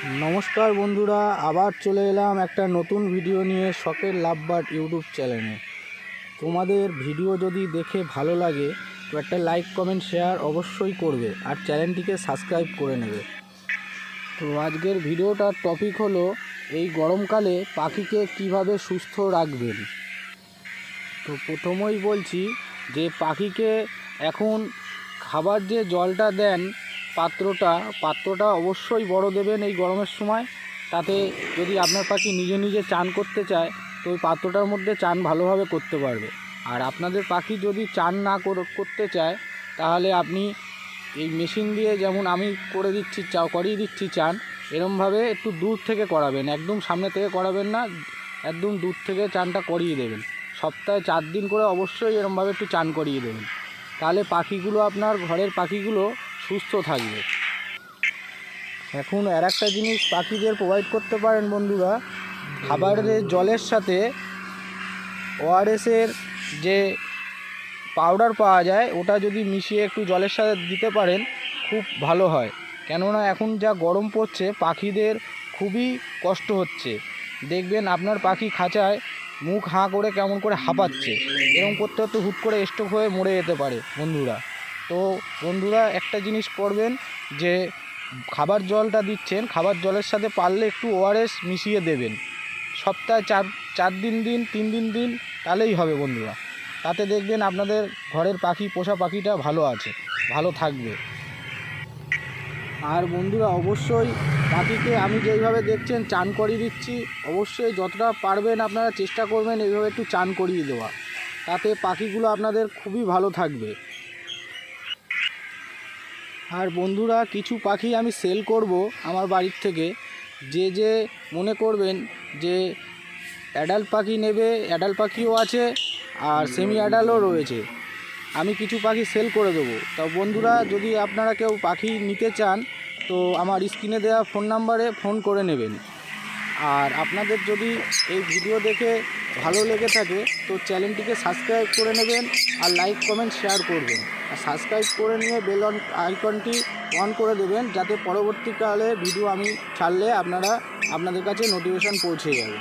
নমস্কার বন্ধুরা, আবার চলে এলাম একটা নতুন ভিডিও নিয়ে শখের লাভবার্ড ইউটিউব চ্যানেলে। তোমাদের ভিডিও যদি দেখে ভালো লাগে তো একটা লাইক কমেন্ট শেয়ার অবশ্যই করবে আর চ্যানেলটিকে সাবস্ক্রাইব করে নেবে। তো আজকের ভিডিওটার টপিক হলো এই গরমকালে পাখিকে কিভাবে সুস্থ রাখবেন। তো প্রথমেই বলছি যে পাখিকে এখন খাবার যে জলটা দেন পাত্রটা অবশ্যই বড় দেবেন এই গরমের সময়। তাতে যদি আপনার পাখি নিজে নিজে চান করতে চায় তো ওই পাত্রটার মধ্যে চান ভালোভাবে করতে পারবে। আর আপনাদের পাখি যদি চান না করতে চায় তাহলে আপনি এই মেশিন দিয়ে, যেমন আমি করিয়ে দিচ্ছি চান, এরমভাবে একটু দূর থেকে করাবেন, একদম সামনে থেকে করাবেন না, একদম দূর থেকে চানটা করিয়ে দেবেন। সপ্তাহে 4 দিন করে অবশ্যই এরমভাবে একটু চান করিয়ে দেবেন, তাহলে পাখিগুলো, আপনার ঘরের পাখিগুলো সুস্থ থাকবে। এখন আর একটা জিনিস পাখিদের প্রোভাইড করতে পারেন বন্ধুরা, খাবারের জলের সাথে ওআরএসের যে পাউডার পাওয়া যায় ওটা যদি মিশিয়ে একটু জলের সাথে দিতে পারেন খুব ভালো হয়। কেননা এখন যা গরম পড়ছে পাখিদের খুবই কষ্ট হচ্ছে। দেখবেন আপনার পাখি খাঁচায় মুখ হাঁ করে কেমন করে হাঁপাচ্ছে, এরকম করতে করতে হুট করে স্ট্রোক হয়ে মরে যেতে পারে বন্ধুরা। তো বন্ধুরা একটা জিনিস করবেন, যে খাবার জলটা দিচ্ছেন খাবার জলের সাথে পারলে একটু ওআরএস মিশিয়ে দেবেন। সপ্তাহে চার দিন 3 দিন তাহলেই হবে বন্ধুরা। তাতে দেখবেন আপনাদের ঘরের পাখি, পোষা পাখিটা ভালো থাকবে। আর বন্ধুরা অবশ্যই পাখিকে আমি যেইভাবে দেখছেন চান করিয়ে দিচ্ছি, অবশ্যই যতটা পারবেন আপনারা চেষ্টা করবেন এইভাবে একটু চান করিয়ে দেওয়া, তাতে পাখিগুলো আপনাদের খুবই ভালো থাকবে। আর বন্ধুরা কিছু পাখি আমি সেল করব আমার বাড়ির থেকে। যে মনে করবেন যে অ্যাডাল্ট পাখি নেবে, অ্যাডাল্ট পাখিও আছে আর সেমি অ্যাডাল্টও রয়েছে, আমি কিছু পাখি সেল করে দেবো। তা বন্ধুরা যদি আপনারা কেউ পাখি নিতে চান তো আমার স্ক্রিনে দেওয়া ফোন নাম্বারে ফোন করে নেবেন। আর আপনাদের যদি এই ভিডিও দেখে ভালো লেগে থাকে তো চ্যানেলটিকে সাবস্ক্রাইব করে নেবেন আর লাইক কমেন্ট শেয়ার করবেন। আর সাবস্ক্রাইব করে নিয়ে বেল আইকনটি অন করে দেবেন, যাতে পরবর্তীকালে ভিডিও আমি ছাড়লে আপনাদের কাছে নোটিফিকেশান পৌঁছে যাবে।